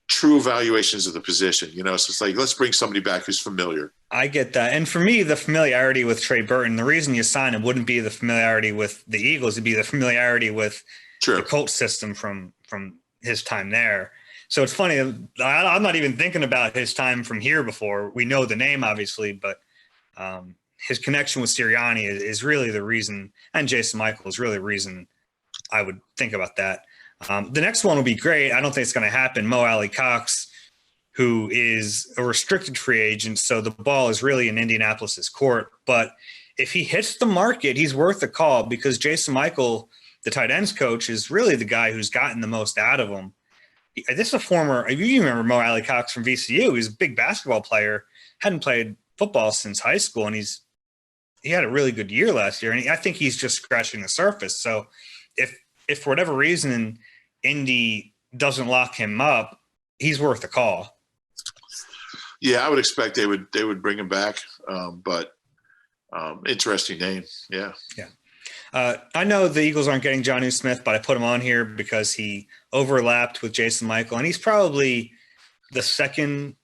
true evaluations of the position. So it's like, let's bring somebody back who's familiar. I get that. And for me, the familiarity with Trey Burton, the reason you sign him wouldn't be the familiarity with the Eagles. It'd be the familiarity with the Colts system from his time there. So it's funny. I'm not even thinking about his time from here before. We know the name, obviously, but his connection with Sirianni is really the reason, and Jason Michael is really the reason I would think about that. The next one will be great. I don't think it's going to happen. Mo Alley Cox, who is a restricted free agent, so the ball is really in Indianapolis's court. But if he hits the market, he's worth a call because Jason Michael, the tight ends coach, is really the guy who's gotten the most out of him. This is a former – you remember Mo Alley Cox from VCU. He's a big basketball player, hadn't played football since high school, and he had a really good year last year, and I think he's just scratching the surface. So if for whatever reason Indy doesn't lock him up, he's worth a call. Yeah, I would expect they would bring him back, but interesting name. Yeah. I know the Eagles aren't getting Jonnu Smith, but I put him on here because he overlapped with Jason Michael, and he's probably the second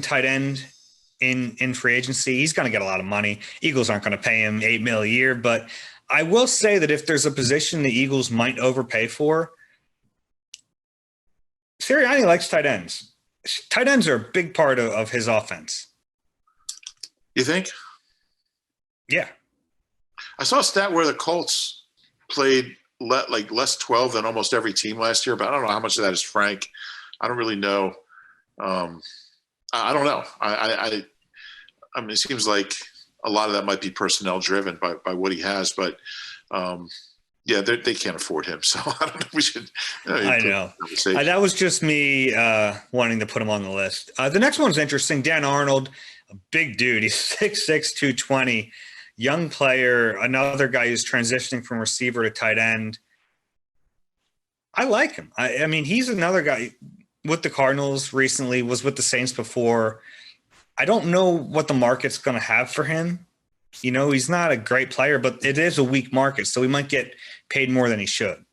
tight end in free agency. He's going to get a lot of money. Eagles aren't going to pay him $8 million a year, but I will say that if there's a position the Eagles might overpay for, Sirianni likes tight ends. Tight ends are a big part of his offense. You think? Yeah. I saw a stat where the Colts played less 12 than almost every team last year, but I don't know how much of that is Frank. I don't really know. I don't know. I mean, it seems like a lot of that might be personnel driven by what he has, but they can't afford him. So I don't know. We should. I know. That was just me wanting to put him on the list. The next one's interesting. Dan Arnold, a big dude. He's 6'6", 220, young player. Another guy who's transitioning from receiver to tight end. I like him. I mean, he's another guy with the Cardinals recently, was with the Saints before. I don't know what the market's going to have for him. He's not a great player, but it is a weak market, so he might get paid more than he should.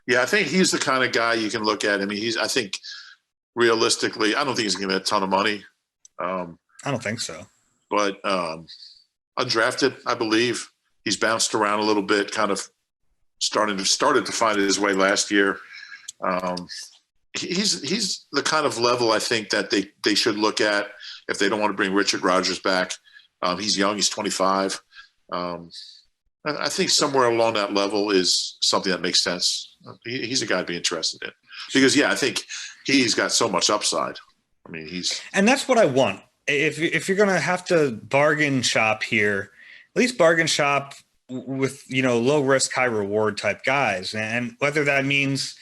Yeah, I think he's the kind of guy you can look at. I mean, I think realistically, I don't think he's going to get a ton of money. I don't think so. But undrafted, I believe. He's bounced around a little bit, kind of started to find his way last year. He's the kind of level I think that they should look at if they don't want to bring Richard Rodgers back. He's young. He's 25. I think somewhere along that level is something that makes sense. He's a guy to be interested in because, I think he's got so much upside. I mean, and that's what I want. If you're going to have to bargain shop here, at least bargain shop with, low risk, high reward type guys. And whether that means,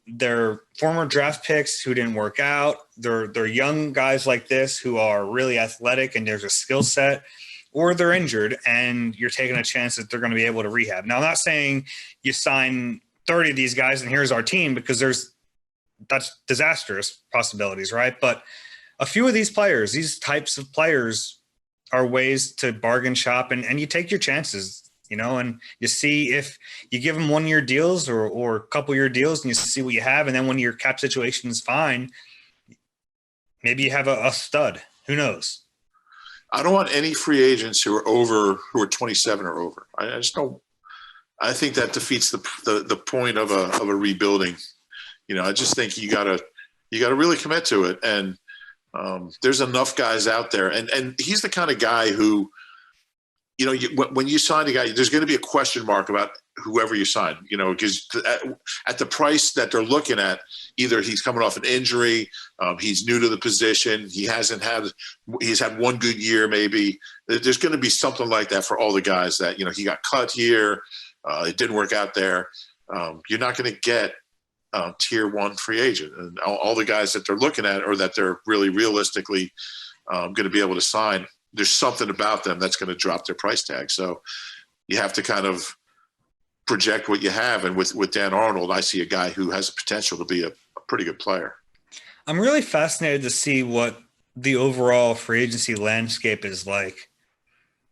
they're former draft picks who didn't work out. They're young guys like this who are really athletic and there's a skill set, or they're injured and you're taking a chance that they're going to be able to rehab. Now, I'm not saying you sign 30 of these guys and here's our team because that's disastrous possibilities, right? But a few of these players, these types of players are ways to bargain shop and you take your chances. And you see if you give them 1 year deals or a couple year deals and you see what you have. And then when your cap situation is fine, maybe you have a stud. Who knows? I don't want any free agents who are 27 or over. I just don't. I think that defeats the point of a rebuilding. I just think you gotta really commit to it. And there's enough guys out there. And he's the kind of guy who, when you sign a guy, there's going to be a question mark about whoever you sign, because at the price that they're looking at, either he's coming off an injury, he's new to the position, he's had one good year maybe. There's going to be something like that for all the guys that, he got cut here, it didn't work out there. You're not going to get tier one free agent. And all the guys that they're looking at or that they're really realistically going to be able to sign there's something about them that's going to drop their price tag. So you have to kind of project what you have. And with Dan Arnold, I see a guy who has the potential to be a pretty good player. I'm really fascinated to see what the overall free agency landscape is like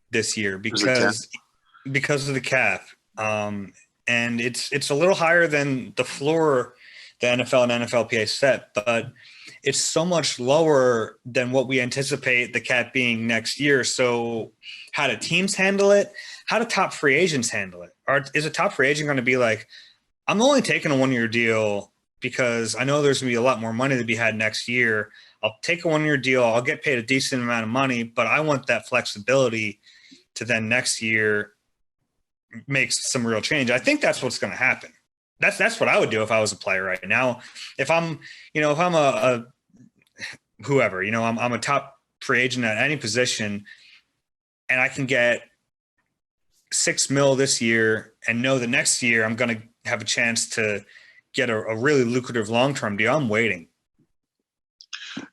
this year because of the cap. And it's a little higher than the floor the NFL and NFLPA set, but it's so much lower than what we anticipate the cap being next year. So how do teams handle it? How do top free agents handle it? Is a top free agent going to be like, I'm only taking a 1-year deal because I know there's going to be a lot more money to be had next year. I'll take a 1-year deal. I'll get paid a decent amount of money, but I want that flexibility to then next year make some real change. I think that's what's going to happen. That's what I would do if I was a player right now. If I'm a whoever, I'm a top free agent at any position and I can get $6 million this year and know the next year I'm going to have a chance to get a really lucrative long-term deal, I'm waiting.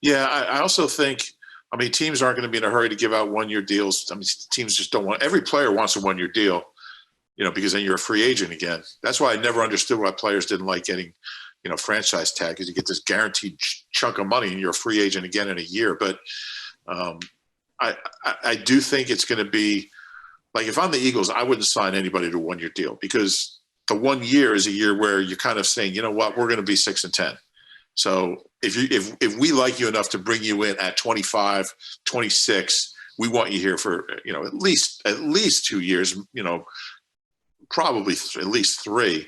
Yeah, I also think, teams aren't going to be in a hurry to give out 1-year deals. Teams just don't want – every player wants a 1-year deal, because then you're a free agent again. That's why I never understood why players didn't like getting, franchise tag, because you get this guaranteed chunk of money and you're a free agent again in a year. But I do think it's going to be – like if I'm the Eagles, I wouldn't sign anybody to a 1-year deal because the 1 year is a year where you're kind of saying, you know what, we're going to be 6-10. So if we like you enough to bring you in at 25, 26, we want you here for, at least 2 years, probably at least 3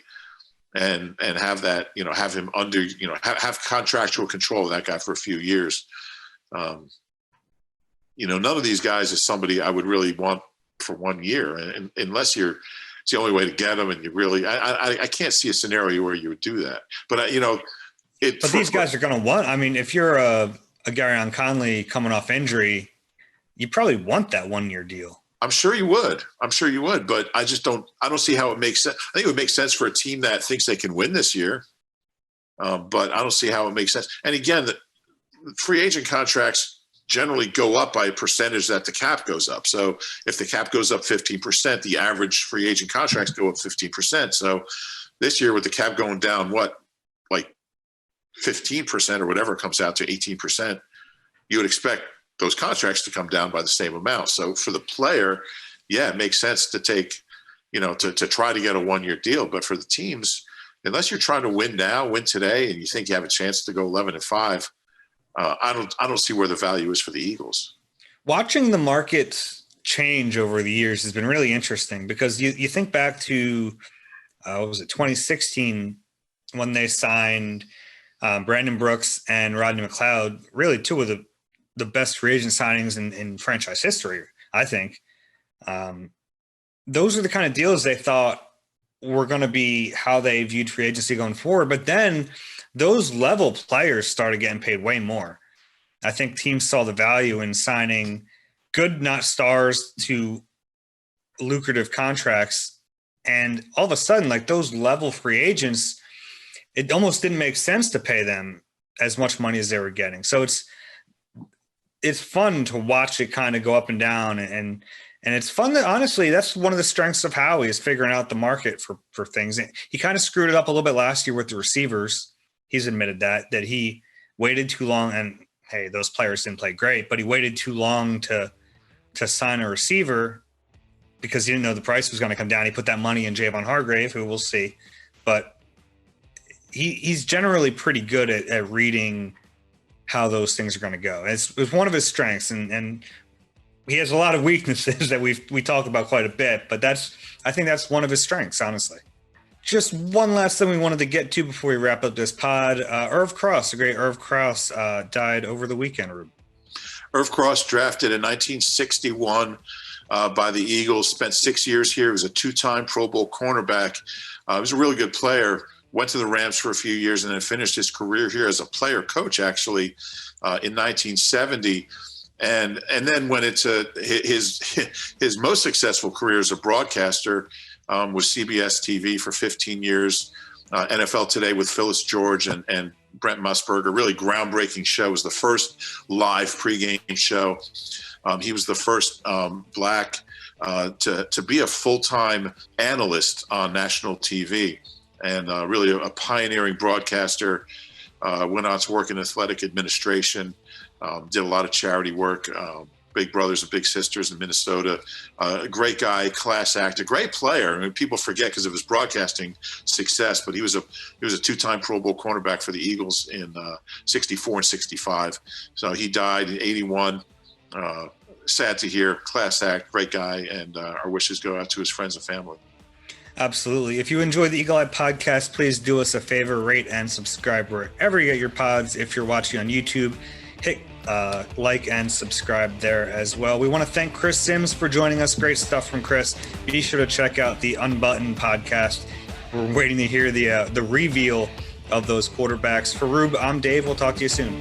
and have that, have him under, have contractual control of that guy for a few years. None of these guys is somebody I would really want for 1 year, and unless it's the only way to get them. And you really, I can't see a scenario where you would do that, but but these guys are going to want, if you're a Garyon Conley coming off injury, you probably want that 1-year deal. I'm sure you would, but I don't see how it makes sense. I think it would make sense for a team that thinks they can win this year. But I don't see how it makes sense. And again, the free agent contracts generally go up by a percentage that the cap goes up. So if the cap goes up 15%, the average free agent contracts go up 15%. So this year with the cap going down, like 15% or whatever it comes out to 18%, you would expect those contracts to come down by the same amount. So for the player, yeah, it makes sense to take, to try to get a 1-year deal. But for the teams, unless you're trying to win now, win today, and you think you have a chance to go 11-5, I don't see where the value is for the Eagles. Watching the market change over the years has been really interesting because you think back to, 2016 when they signed Brandon Brooks and Rodney McLeod, really two of the best free agent signings in franchise history, I think. Those are the kind of deals they thought were going to be how they viewed free agency going forward. But then those level players started getting paid way more. I think teams saw the value in signing good, not stars, to lucrative contracts. And all of a sudden, like those level free agents, it almost didn't make sense to pay them as much money as they were getting. So it's fun to watch it kind of go up and down. And it's fun that, honestly, that's one of the strengths of Howie, is figuring out the market for things. He kind of screwed it up a little bit last year with the receivers. He's admitted that he waited too long, and hey, those players didn't play great, but he waited too long to sign a receiver because he didn't know the price was going to come down. He put that money in Javon Hargrave, who we'll see, but he's generally pretty good at reading how those things are going to go. It's one of his strengths, and he has a lot of weaknesses that we talk about quite a bit, but I think that's one of his strengths, honestly. Just one last thing we wanted to get to before we wrap up this pod. Irv Cross, the great Irv Cross, died over the weekend, Reuben. Irv Cross, drafted in 1961 by the Eagles, spent 6 years here. He was a 2-time Pro Bowl cornerback. He was a really good player. Went to the Rams for a few years and then finished his career here as a player coach, actually, in 1970. And then went into his most successful career as a broadcaster, was CBS TV for 15 years, NFL Today with Phyllis George and Brent Musburger. Really groundbreaking show. It was the first live pregame show. He was the first black to be a full-time analyst on national TV, and really a pioneering broadcaster. Went on to work in athletic administration, did a lot of charity work, Big Brothers and Big Sisters in Minnesota. A great guy, class act, a great player. I mean, people forget because of his broadcasting success, but he was a two-time Pro Bowl cornerback for the Eagles in 64 and 65. So he died in 81. Sad to hear. Class act, great guy, and our wishes go out to his friends and family. Absolutely. If you enjoy the Eagle Eye podcast, please do us a favor, rate and subscribe wherever you get your pods. If you're watching on YouTube, hit like and subscribe there as well. We want to thank Chris Sims for joining us. Great stuff from Chris. Be sure to check out the Unbuttoned podcast. We're waiting to hear the reveal of those quarterbacks. For Rube, I'm Dave. We'll talk to you soon.